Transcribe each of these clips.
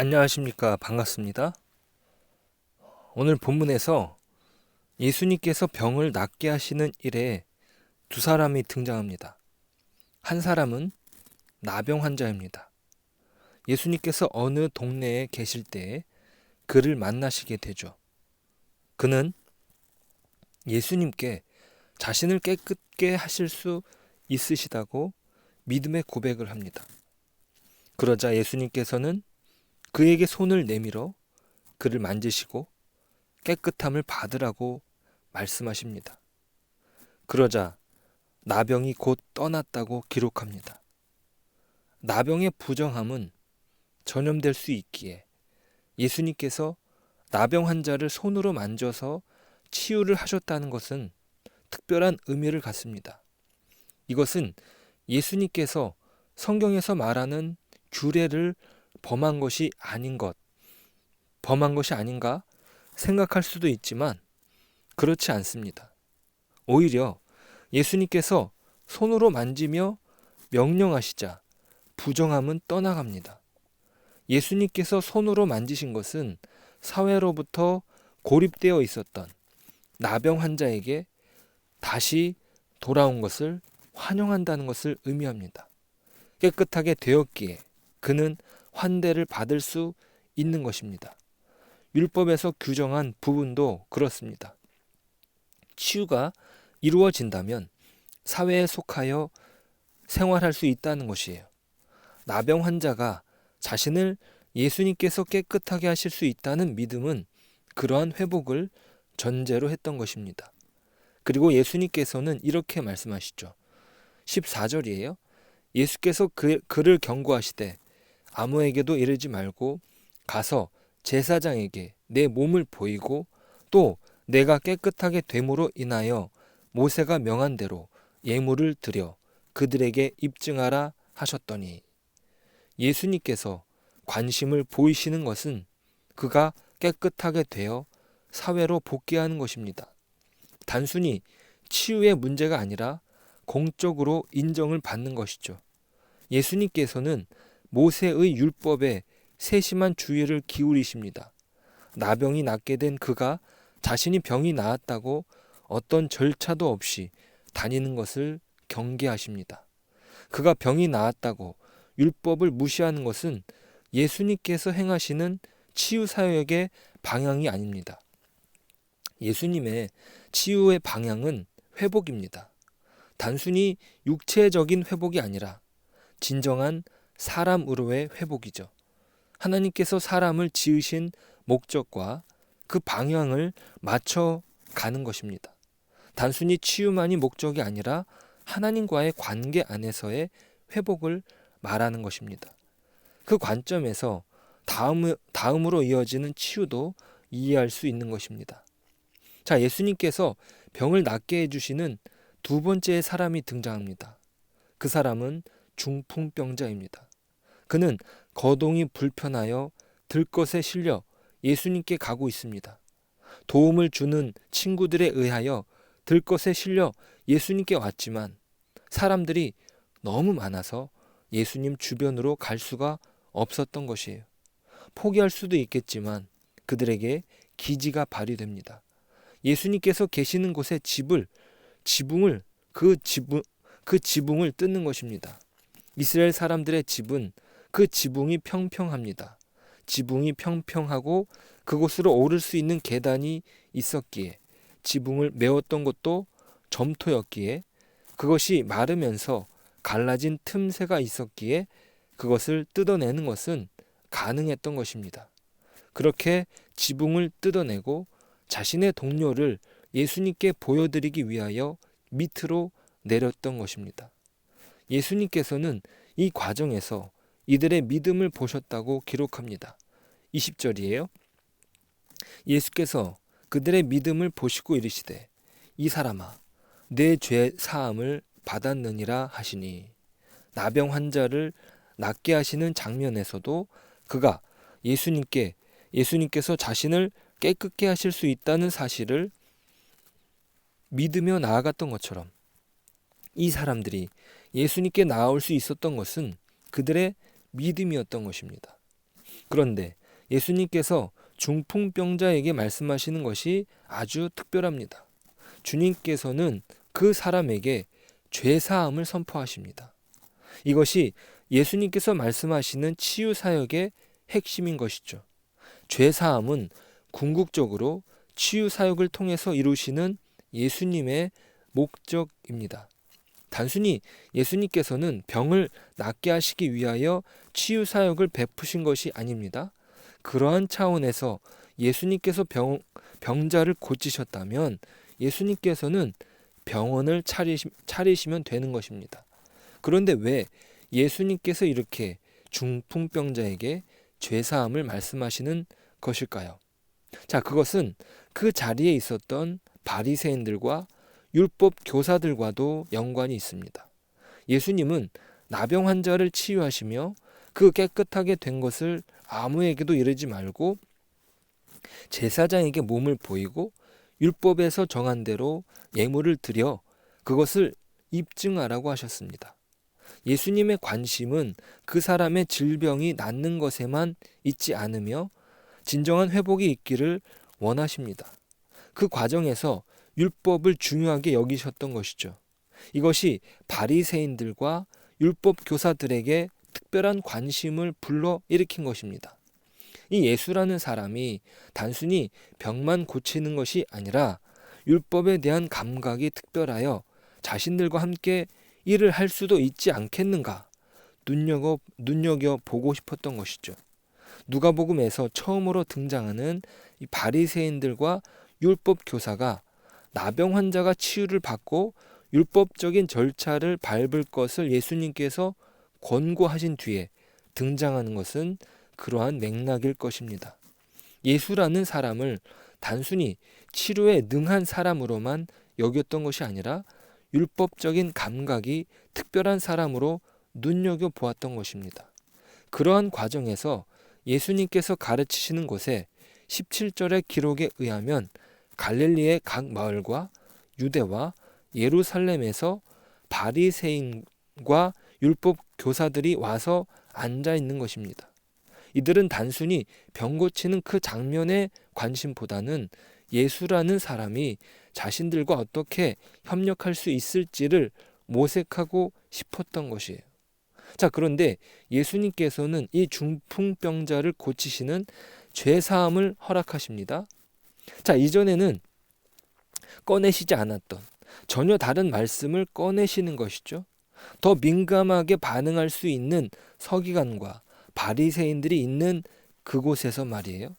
안녕하십니까. 반갑습니다. 오늘 본문에서 예수님께서 병을 낫게 하시는 일에 두 사람이 등장합니다. 한 사람은 나병 환자입니다. 예수님께서 어느 동네에 계실 때 그를 만나시게 되죠. 그는 예수님께 자신을 깨끗게 하실 수 있으시다고 믿음의 고백을 합니다. 그러자 예수님께서는 그에게 손을 내밀어 그를 만지시고 깨끗함을 받으라고 말씀하십니다. 그러자 나병이 곧 떠났다고 기록합니다. 나병의 부정함은 전염될 수 있기에 예수님께서 나병 환자를 손으로 만져서 치유를 하셨다는 것은 특별한 의미를 갖습니다. 이것은 예수님께서 성경에서 말하는 규례를 범한 것이 아닌가 생각할 수도 있지만 그렇지 않습니다. 오히려 예수님께서 손으로 만지며 명령하시자 부정함은 떠나갑니다. 예수님께서 손으로 만지신 것은 사회로부터 고립되어 있었던 나병 환자에게 다시 돌아온 것을 환영한다는 것을 의미합니다. 깨끗하게 되었기에 그는 환대를 받을 수 있는 것입니다. 율법에서 규정한 부분도 그렇습니다. 치유가 이루어진다면 사회에 속하여 생활할 수 있다는 것이에요. 나병 환자가 자신을 예수님께서 깨끗하게 하실 수 있다는 믿음은 그러한 회복을 전제로 했던 것입니다. 그리고 예수님께서는 이렇게 말씀하시죠. 14절이에요. 예수께서 그를 경고하시되 아무에게도 이르지 말고 가서 제사장에게 내 몸을 보이고 또 내가 깨끗하게 됨으로 인하여 모세가 명한 대로 예물을 드려 그들에게 입증하라 하셨더니, 예수님께서 관심을 보이시는 것은 그가 깨끗하게 되어 사회로 복귀하는 것입니다. 단순히 치유의 문제가 아니라 공적으로 인정을 받는 것이죠. 예수님께서는 모세의 율법에 세심한 주의를 기울이십니다. 나병이 낫게 된 그가 자신이 병이 나았다고 어떤 절차도 없이 다니는 것을 경계하십니다. 그가 병이 나았다고 율법을 무시하는 것은 예수님께서 행하시는 치유 사역의 방향이 아닙니다. 예수님의 치유의 방향은 회복입니다. 단순히 육체적인 회복이 아니라 진정한 사람으로의 회복이죠. 하나님께서 사람을 지으신 목적과 그 방향을 맞춰 가는 것입니다. 단순히 치유만이 목적이 아니라 하나님과의 관계 안에서의 회복을 말하는 것입니다. 그 관점에서 다음으로 이어지는 치유도 이해할 수 있는 것입니다. 자, 예수님께서 병을 낫게 해주시는 두 번째 사람이 등장합니다. 그 사람은 중풍병자입니다. 그는 거동이 불편하여 들것에 실려 예수님께 가고 있습니다. 도움을 주는 친구들에 의하여 들것에 실려 예수님께 왔지만 사람들이 너무 많아서 예수님 주변으로 갈 수가 없었던 것이에요. 포기할 수도 있겠지만 그들에게 기지가 발휘됩니다. 예수님께서 계시는 곳에 지붕을 그 지붕을 뜯는 것입니다. 이스라엘 사람들의 집은 그 지붕이 평평합니다. 지붕이 평평하고 그곳으로 오를 수 있는 계단이 있었기에 지붕을 메웠던 것도 점토였기에 그것이 마르면서 갈라진 틈새가 있었기에 그것을 뜯어내는 것은 가능했던 것입니다. 그렇게 지붕을 뜯어내고 자신의 동료를 예수님께 보여드리기 위하여 밑으로 내렸던 것입니다. 예수님께서는 이 과정에서 이들의 믿음을 보셨다고 기록합니다. 20절이에요. 예수께서 그들의 믿음을 보시고 이르시되 이 사람아 내 죄 사함을 받았느니라 하시니, 나병 환자를 낫게 하시는 장면에서도 그가 예수님께서 자신을 깨끗게 하실 수 있다는 사실을 믿으며 나아갔던 것처럼 이 사람들이 예수님께 나아올 수 있었던 것은 그들의 믿음이었던 것입니다. 그런데 예수님께서 중풍병자에게 말씀하시는 것이 아주 특별합니다. 주님께서는 그 사람에게 죄사함을 선포하십니다. 이것이 예수님께서 말씀하시는 치유 사역의 핵심인 것이죠. 죄사함은 궁극적으로 치유 사역을 통해서 이루시는 예수님의 목적입니다. 단순히 예수님께서는 병을 낫게 하시기 위하여 치유 사역을 베푸신 것이 아닙니다. 그러한 차원에서 예수님께서 병자를 고치셨다면 예수님께서는 병원을 차리시면 되는 것입니다. 그런데 왜 예수님께서 이렇게 중풍병자에게 죄사함을 말씀하시는 것일까요? 자, 그것은 그 자리에 있었던 바리새인들과 율법 교사들과도 연관이 있습니다. 예수님은 나병 환자를 치유하시며 그 깨끗하게 된 것을 아무에게도 이르지 말고 제사장에게 몸을 보이고 율법에서 정한 대로 예물을 드려 그것을 입증하라고 하셨습니다. 예수님의 관심은 그 사람의 질병이 낫는 것에만 있지 않으며 진정한 회복이 있기를 원하십니다. 그 과정에서 율법을 중요하게 여기셨던 것이죠. 이것이 바리새인들과 율법 교사들에게 특별한 관심을 불러일으킨 것입니다. 이 예수라는 사람이 단순히 병만 고치는 것이 아니라 율법에 대한 감각이 특별하여 자신들과 함께 일을 할 수도 있지 않겠는가 눈여겨 보고 싶었던 것이죠. 누가복음에서 처음으로 등장하는 이 바리새인들과 율법 교사가 나병 환자가 치유를 받고 율법적인 절차를 밟을 것을 예수님께서 권고하신 뒤에 등장하는 것은 그러한 맥락일 것입니다. 예수라는 사람을 단순히 치료에 능한 사람으로만 여겼던 것이 아니라 율법적인 감각이 특별한 사람으로 눈여겨보았던 것입니다. 그러한 과정에서 예수님께서 가르치시는 곳에 17절의 기록에 의하면 갈릴리의 각 마을과 유대와 예루살렘에서 바리새인과 율법 교사들이 와서 앉아 있는 것입니다. 이들은 단순히 병 고치는 그 장면에 관심보다는 예수라는 사람이 자신들과 어떻게 협력할 수 있을지를 모색하고 싶었던 것이에요. 자, 그런데 예수님께서는 이 중풍병자를 고치시는 죄사함을 허락하십니다. 자, 이전에는 꺼내시지 않았던 전혀 다른 말씀을 꺼내시는 것이죠. 더 민감하게 반응할 수 있는 서기관과 바리새인들이 있는 그곳에서 말이에요.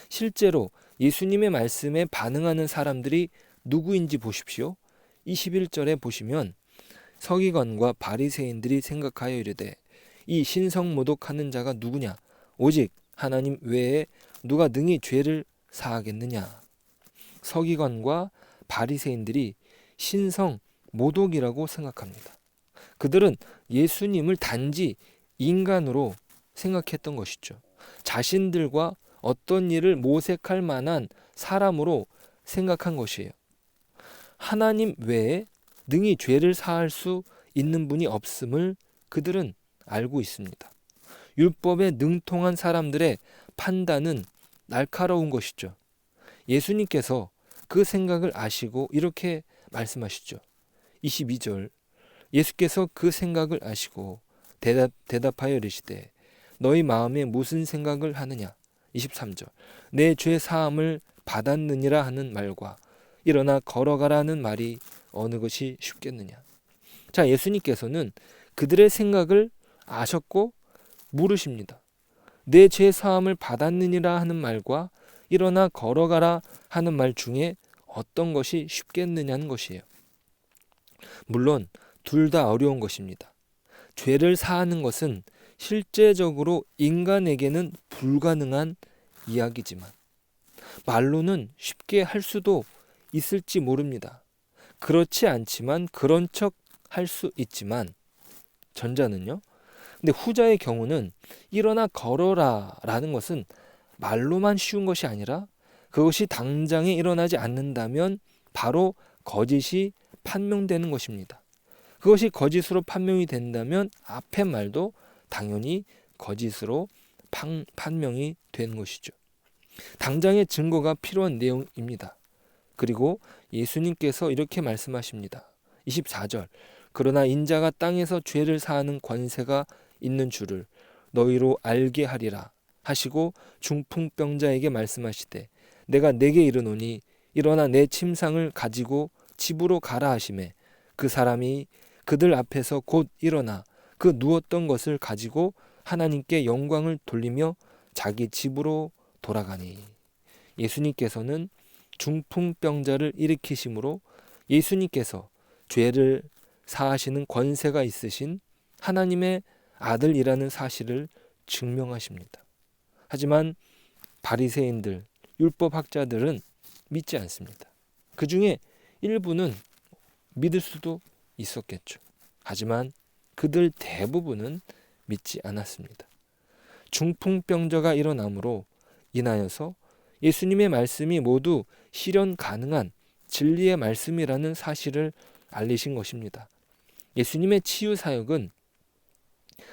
실제로 예수님의 말씀에 반응하는 사람들이 누구인지 보십시오. 21절에 보시면 서기관과 바리새인들이 생각하여 이르되 이 신성모독하는 자가 누구냐? 오직 하나님 외에 누가 능히 죄를 사하겠느냐? 서기관과 바리새인들이 신성모독이라고 생각합니다. 그들은 예수님을 단지 인간으로 생각했던 것이죠. 자신들과 어떤 일을 모색할 만한 사람으로 생각한 것이에요. 하나님 외에 능히 죄를 사할 수 있는 분이 없음을 그들은 알고 있습니다. 율법에 능통한 사람들의 판단은 날카로운 것이죠. 예수님께서 그 생각을 아시고 이렇게 말씀하시죠. 22절 예수께서 그 생각을 아시고 대답하여 이르시되 너희 마음에 무슨 생각을 하느냐. 23절 내 죄 사함을 받았느니라 하는 말과 일어나 걸어가라는 말이 어느 것이 쉽겠느냐. 자, 예수님께서는 그들의 생각을 아셨고 물으십니다. 내 죄 사함을 받았느니라 하는 말과 일어나 걸어가라 하는 말 중에 어떤 것이 쉽겠느냐는 것이에요. 물론 둘 다 어려운 것입니다. 죄를 사하는 것은 실제적으로 인간에게는 불가능한 이야기지만 말로는 쉽게 할 수도 있을지 모릅니다. 그렇지 않지만 그런 척 할 수 있지만 전자는요. 근데 후자의 경우는 일어나 걸어라 라는 것은 말로만 쉬운 것이 아니라 그것이 당장에 일어나지 않는다면 바로 거짓이 판명되는 것입니다. 그것이 거짓으로 판명이 된다면 앞의 말도 당연히 거짓으로 판명이 된 것이죠. 당장의 증거가 필요한 내용입니다. 그리고 예수님께서 이렇게 말씀하십니다. 24절 그러나 인자가 땅에서 죄를 사하는 권세가 있는 줄을 너희로 알게 하리라 하시고 중풍병자에게 말씀하시되 내가 내게 이르노니 일어나 내 침상을 가지고 집으로 가라 하시매 그 사람이 그들 앞에서 곧 일어나 그 누웠던 것을 가지고 하나님께 영광을 돌리며 자기 집으로 돌아가니. 예수님께서는 중풍병자를 일으키심으로 예수님께서 죄를 사하시는 권세가 있으신 하나님의 아들이라는 사실을 증명하십니다. 하지만 바리새인들, 율법학자들은 믿지 않습니다. 그 중에 일부는 믿을 수도 있었겠죠. 하지만 그들 대부분은 믿지 않았습니다. 중풍병자가 일어남으로 인하여서 예수님의 말씀이 모두 실현 가능한 진리의 말씀이라는 사실을 알리신 것입니다. 예수님의 치유 사역은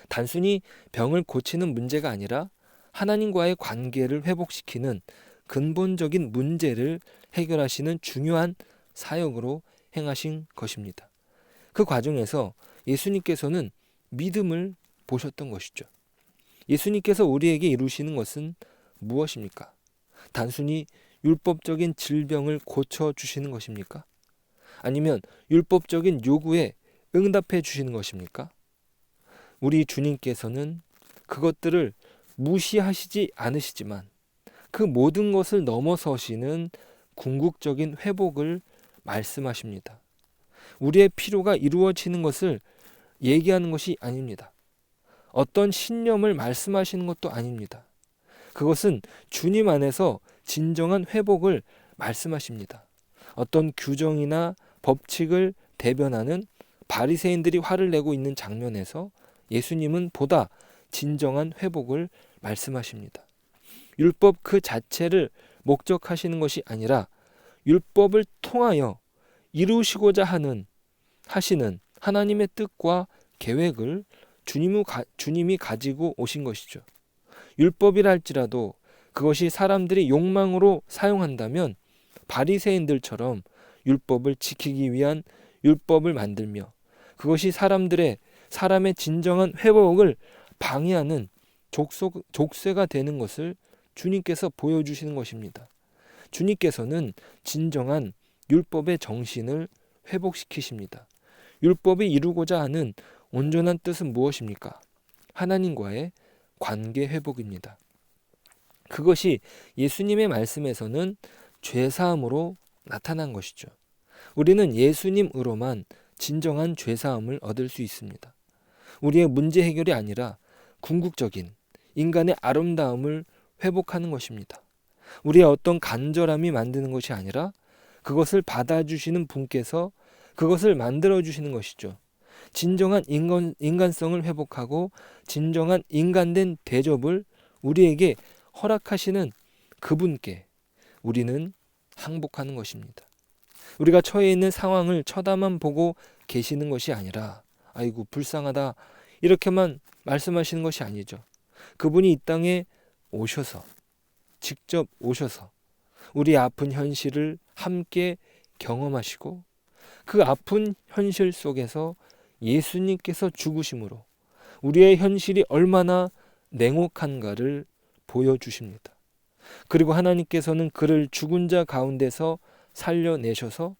단순히 병을 고치는 문제가 아니라 하나님과의 관계를 회복시키는 근본적인 문제를 해결하시는 중요한 사역으로 행하신 것입니다. 그 과정에서 예수님께서는 믿음을 보셨던 것이죠. 예수님께서 우리에게 이루시는 것은 무엇입니까? 단순히 율법적인 질병을 고쳐주시는 것입니까? 아니면 율법적인 요구에 응답해 주시는 것입니까? 우리 주님께서는 그것들을 무시하시지 않으시지만 그 모든 것을 넘어서시는 궁극적인 회복을 말씀하십니다. 우리의 필요가 이루어지는 것을 얘기하는 것이 아닙니다. 어떤 신념을 말씀하시는 것도 아닙니다. 그것은 주님 안에서 진정한 회복을 말씀하십니다. 어떤 규정이나 법칙을 대변하는 바리새인들이 화를 내고 있는 장면에서 예수님은 보다 진정한 회복을 말씀하십니다. 율법 그 자체를 목적하시는 것이 아니라 율법을 통하여 이루시고자 하시는 하나님의 뜻과 계획을 주님이 가지고 오신 것이죠. 율법이라 할지라도 그것이 사람들이 욕망으로 사용한다면 바리새인들처럼 율법을 지키기 위한 율법을 만들며 그것이 사람의 진정한 회복을 방해하는 족쇄가 되는 것을 주님께서 보여주시는 것입니다. 주님께서는 진정한 율법의 정신을 회복시키십니다. 율법이 이루고자 하는 온전한 뜻은 무엇입니까? 하나님과의 관계 회복입니다. 그것이 예수님의 말씀에서는 죄사함으로 나타난 것이죠. 우리는 예수님으로만 진정한 죄사함을 얻을 수 있습니다. 우리의 문제 해결이 아니라 궁극적인 인간의 아름다움을 회복하는 것입니다. 우리의 어떤 간절함이 만드는 것이 아니라 그것을 받아주시는 분께서 그것을 만들어주시는 것이죠. 진정한 인간성을 회복하고 진정한 인간된 대접을 우리에게 허락하시는 그분께 우리는 항복하는 것입니다. 우리가 처해 있는 상황을 쳐다만 보고 계시는 것이 아니라 아이고 불쌍하다 이렇게만 말씀하시는 것이 아니죠. 그분이 이 땅에 직접 오셔서 우리 아픈 현실을 함께 경험하시고 그 아픈 현실 속에서 예수님께서 죽으심으로 우리의 현실이 얼마나 냉혹한가를 보여주십니다. 그리고 하나님께서는 그를 죽은 자 가운데서 살려내셔서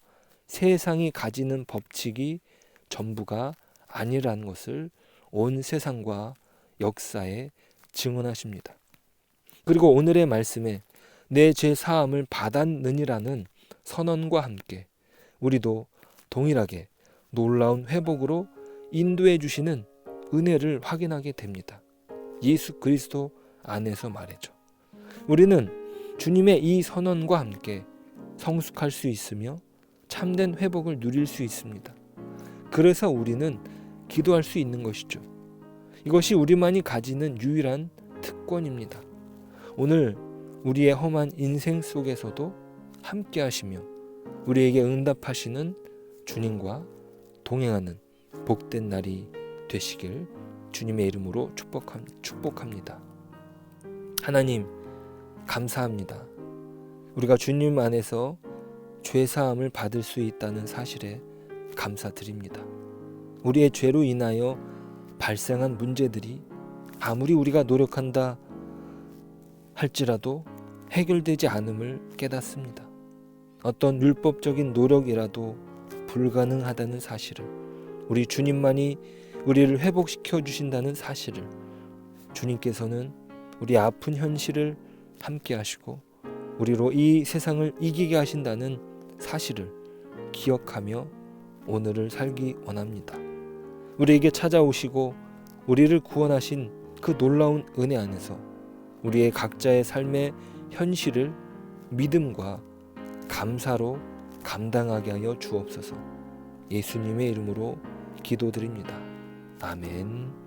세상이 가지는 법칙이 전부가 아니라는 것을 온 세상과 역사에 증언하십니다. 그리고 오늘의 말씀에 내 죄 사함을 받았느니라는 선언과 함께 우리도 동일하게 놀라운 회복으로 인도해 주시는 은혜를 확인하게 됩니다. 예수 그리스도 안에서 말이죠. 우리는 주님의 이 선언과 함께 성숙할 수 있으며 참된 회복을 누릴 수 있습니다. 그래서 우리는 기도할 수 있는 것이죠. 이것이 우리만이 가지는 유일한 특권입니다. 오늘 우리의 험한 인생 속에서도 함께 하시며 우리에게 응답하시는 주님과 동행하는 복된 날이 되시길 주님의 이름으로 축복합니다. 하나님, 감사합니다. 우리가 주님 안에서 죄사함을 받을 수 있다는 사실에 감사드립니다. 우리의 죄로 인하여 발생한 문제들이 아무리 우리가 노력한다 할지라도 해결되지 않음을 깨닫습니다. 어떤 율법적인 노력이라도 불가능하다는 사실을, 우리 주님만이 우리를 회복시켜 주신다는 사실을, 주님께서는 우리 아픈 현실을 함께 하시고 우리로 이 세상을 이기게 하신다는 사실을 기억하며 오늘을 살기 원합니다. 우리에게 찾아오시고 우리를 구원하신 그 놀라운 은혜 안에서 우리의 각자의 삶의 현실을 믿음과 감사로 감당하게 하여 주옵소서. 예수님의 이름으로 기도드립니다. 아멘.